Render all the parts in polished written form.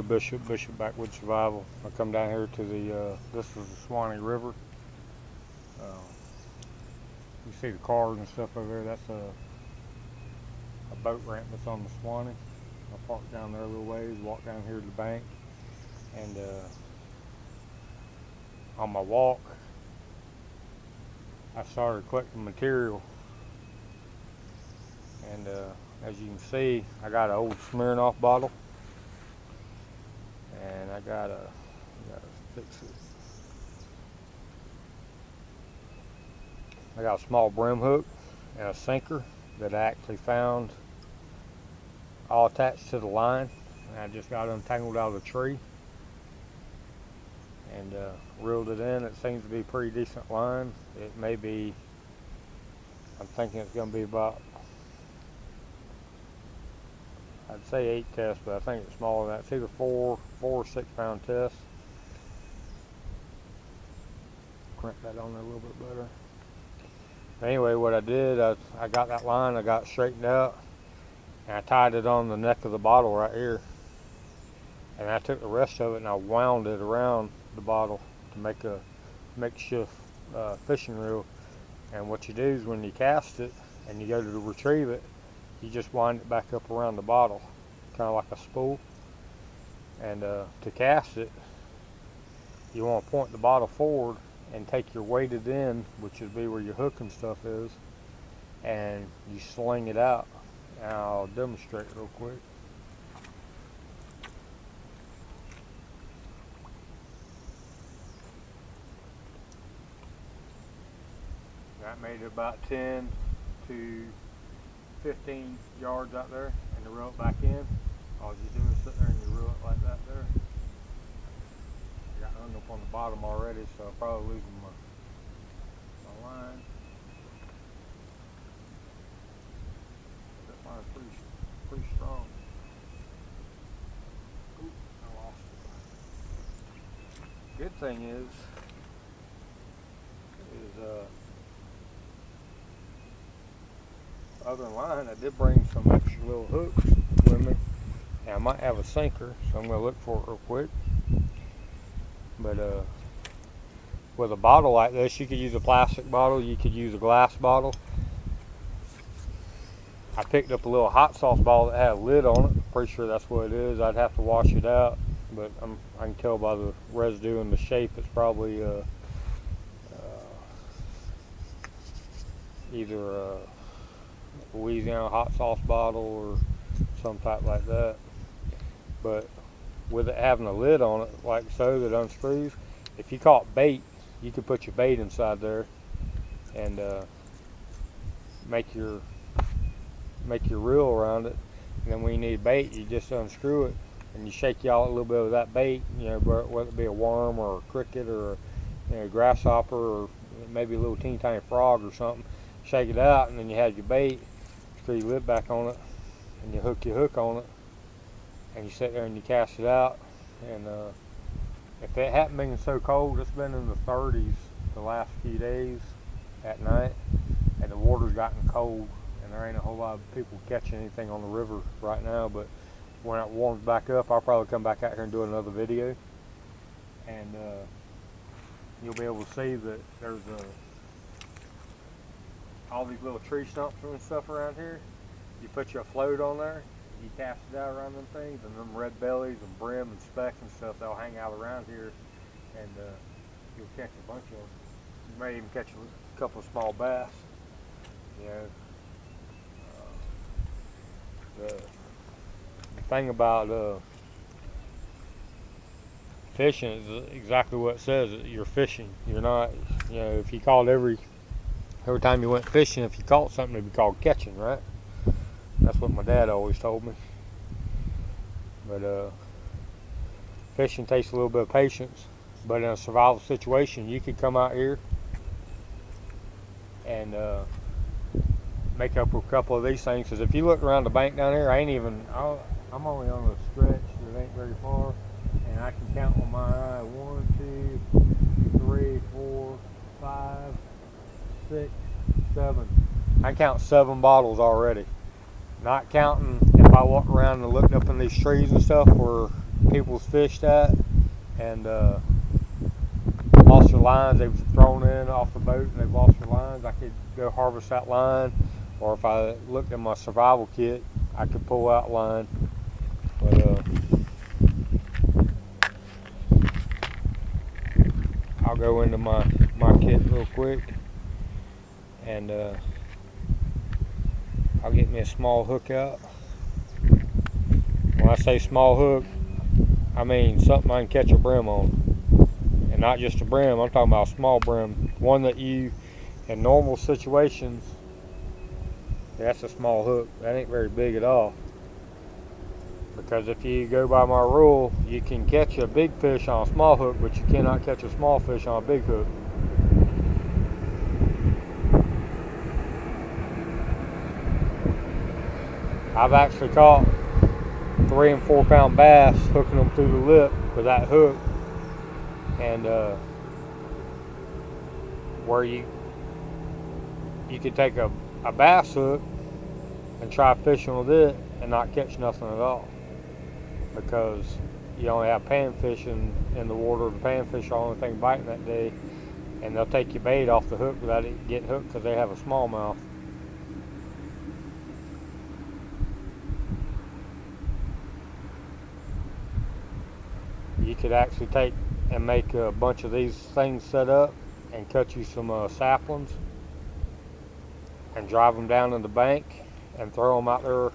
Bishop Backwoods Survival. I come down here to the, this is the Suwannee River. You see the cars and stuff over there, that's a boat ramp that's on the Suwannee. I parked down there a little ways, walked down here to the bank, and on my walk, I started collecting material. And as you can see, I got an old Smirnoff bottle, and I gotta fix it. I got a small brim hook and a sinker that I actually found all attached to the line, and I just got untangled out of the tree and reeled it in. It seems to be a pretty decent line. It may be, I'm thinking it's going to be about, I'd say 8 tests, but I think it's smaller than that. It's either 4 or 6 pound tests. Crimp that on there a little bit better. Anyway, what I did, I got that line, I got straightened out, and I tied it on the neck of the bottle right here. And I took the rest of it and I wound it around the bottle to make a makeshift fishing reel. And what you do is when you cast it and you go to retrieve it, you just wind it back up around the bottle, kind of like a spool. And to cast it, you want to point the bottle forward and take your weighted end, which would be where your hook and stuff is, and you sling it out. And I'll demonstrate real quick. That made it about 10 to 15 yards out there, and to reel it back in, all you do is sit there and you reel it like that there. I got hung up on the bottom already, so I'll probably lose my line. That line's pretty strong. Oop, I lost it. Good thing is other than line, I did bring some extra little hooks with me, and I might have a sinker, so I'm going to look for it real quick. But with a bottle like this, you could use a plastic bottle, you could use a glass bottle. I picked up a little hot sauce bottle that had a lid on it. Pretty sure that's what it is. I'd have to wash it out, but I can tell by the residue and the shape it's probably either a Louisiana hot sauce bottle or some type like that. But with it having a lid on it like so that unscrews, if you caught bait, you could put your bait inside there and make your reel around it. And then when you need bait, you just unscrew it and you shake out a little bit of that bait, you know, whether it be a worm or a cricket or a grasshopper or maybe a little teeny tiny frog or something. Shake it out, and then you have your bait, screw your lid back on it, and you hook your hook on it, and you sit there and you cast it out. And if it hadn't been so cold, it's been in the 30s the last few days at night, and the water's gotten cold, and there ain't a whole lot of people catching anything on the river right now. But when it warms back up, I'll probably come back out here and do another video, and you'll be able to see that there's all these little tree stumps and stuff around here. You put your float on there, you cast it out around them things, and them red bellies and brim and specks and stuff, they'll hang out around here, and you'll catch a bunch of them. You may even catch a couple of small bass. You know, the thing about fishing is exactly what it says. You're fishing. You're not, you know, if you caught every time you went fishing, if you caught something, it'd be called catching, right? That's what my dad always told me. But fishing takes a little bit of patience. But in a survival situation, you could come out here and make up a couple of these things. Because if you look around the bank down here, I'm only on a stretch that ain't very far, and I can count on my eye 1, 2, 3, 4, 5, 6, 7. I count 7 bottles already. Not counting if I walk around and looked up in these trees and stuff where people's fished at and lost their lines. They was thrown in off the boat and they lost their lines. I could go harvest that line, or if I looked at my survival kit, I could pull out line. But I'll go into my kit real quick and I'll get me a small hook out. When I say small hook, I mean something I can catch a brim on. And not just a brim, I'm talking about a small brim. One that you, in normal situations, that's a small hook. That ain't very big at all. Because if you go by my rule, you can catch a big fish on a small hook, but you cannot catch a small fish on a big hook. I've actually caught 3 and 4 pound bass hooking them through the lip with that hook, and where you could take a bass hook and try fishing with it and not catch nothing at all, because you only have panfish in the water. The panfish are the only thing biting that day, and they'll take your bait off the hook without it getting hooked because they have a smallmouth. You could actually take and make a bunch of these things set up and cut you some saplings and drive them down in the bank and throw them out there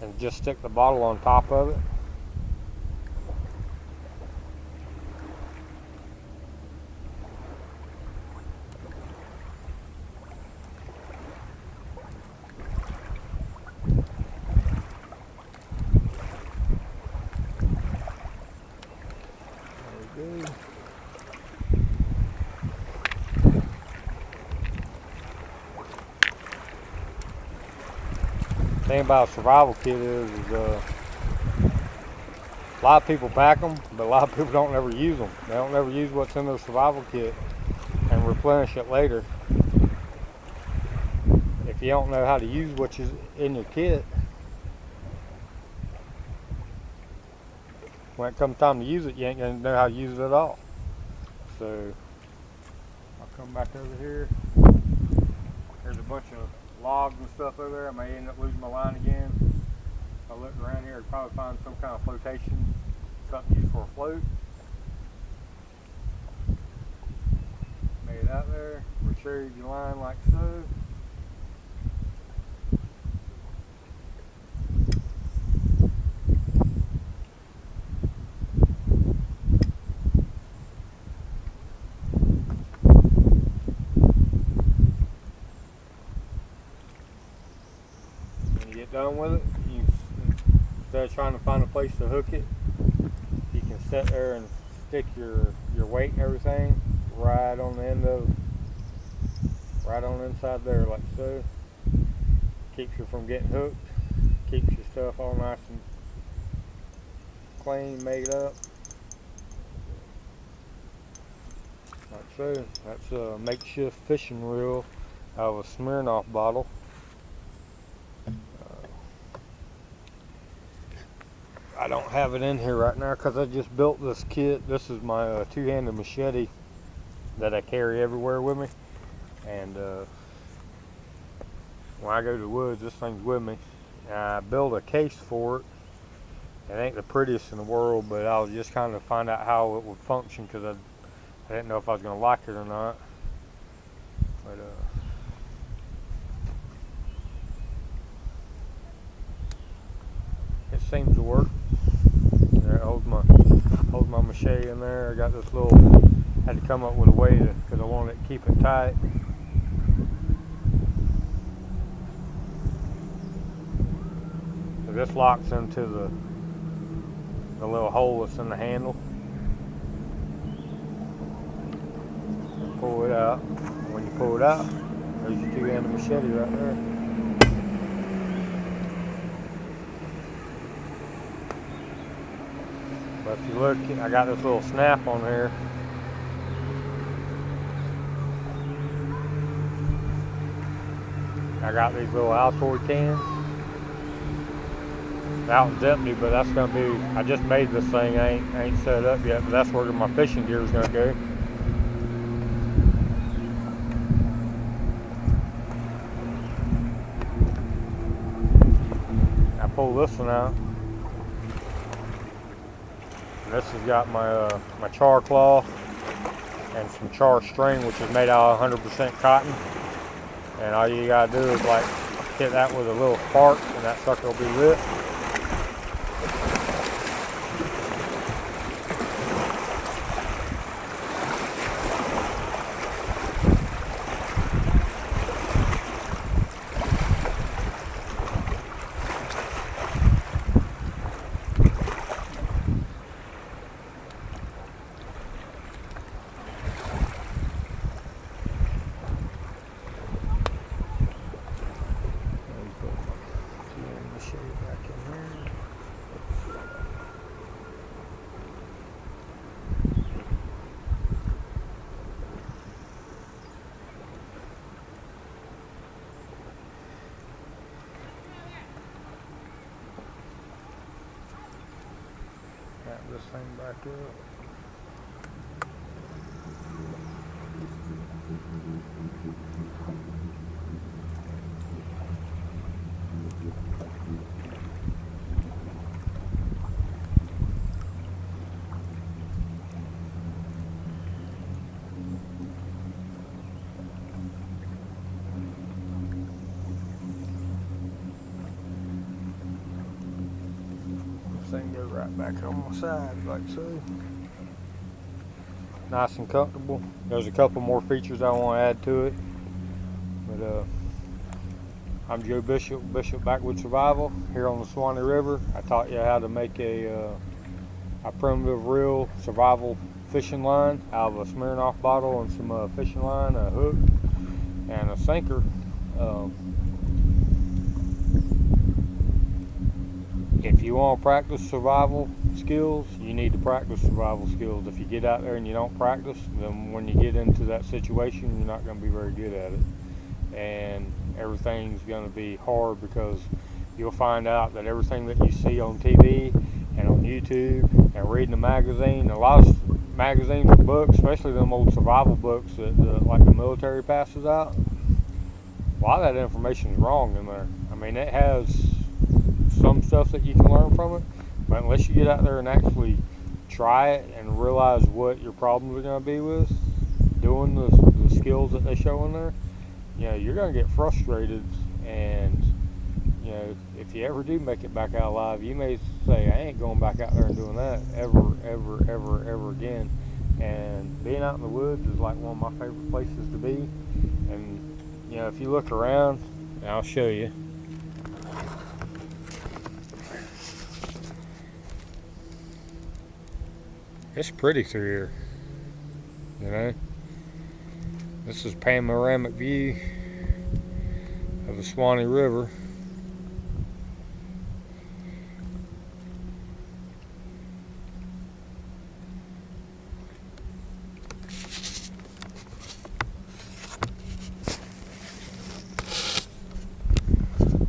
and just stick the bottle on top of it. The thing about a survival kit is a lot of people pack them, but a lot of people don't ever use them. They don't ever use what's in their survival kit and replenish it later. If you don't know how to use what's in your kit, when it comes time to use it, you ain't gonna know how to use it at all. So I'll come back over here. There's a bunch of logs and stuff over there. I may end up losing my line again. If I look around here, I'd probably find some kind of flotation, something used for a float. Made it out there. Retrieve your line like so. Done with it, instead of trying to find a place to hook it, you can sit there and stick your weight and everything right on the end of, right on the inside there like so. Keeps you from getting hooked, keeps your stuff all nice and clean, made up like so. That's a makeshift fishing reel out of a Smirnoff bottle. I don't have it in here right now because I just built this kit. This is my two-handed machete that I carry everywhere with me, and when I go to the woods, this thing's with me. And I built a case for it. It ain't the prettiest in the world, but I was just kind of find out how it would function because I didn't know if I was going to like it or not. But it seems to work. There, it holds my machete in there. I got this little, had to come up with a way to, because I wanted to keep it tight. So this locks into the little hole that's in the handle. Pull it out. When you pull it out, there's your two-handed machete right there. But if you look, I got this little snap on here. I got these little Altoid cans. That one's empty, but that's gonna be. I just made this thing. I ain't set it up yet, but that's where my fishing gear is gonna go. I pull this one out. And this has got my char claw and some char string, which is made out of 100% cotton. And all you gotta do is like hit that with a little spark, and that sucker will be lit. This thing back up. Thing goes right back on my side like so. Nice and comfortable. There's a couple more features I want to add to it, but I'm Joe Bishop, Bishop Backwoods Survival here on the Suwannee River. I taught you how to make a primitive reel survival fishing line out of a Smirnoff bottle and some fishing line, a hook, and a sinker. If you want to practice survival skills, you need to practice survival skills. If you get out there and you don't practice, then when you get into that situation, you're not going to be very good at it. And everything's going to be hard because you'll find out that everything that you see on TV and on YouTube and reading a magazine, a lot of magazines and books, especially them old survival books that like the military passes out, a lot of that information is wrong in there. I mean, it has some stuff that you can learn from it, but unless you get out there and actually try it and realize what your problems are going to be with doing the skills that they show in there, you know, you're going to get frustrated. And you know, if you ever do make it back out alive, you may say, I ain't going back out there and doing that ever again. And being out in the woods is like one of my favorite places to be. And you know, if you look around, and I'll show you. It's pretty through here, you know. This is a panoramic view of the Suwannee River.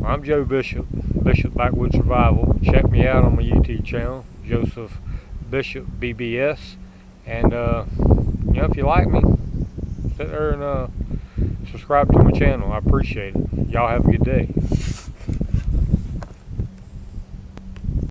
I'm Joe Bishop, Bishop Backwoods Survival. Check me out on my YouTube channel, Joseph Bishop BBS, and you know, if you like me, sit there and subscribe to my channel. I appreciate it. Y'all have a good day.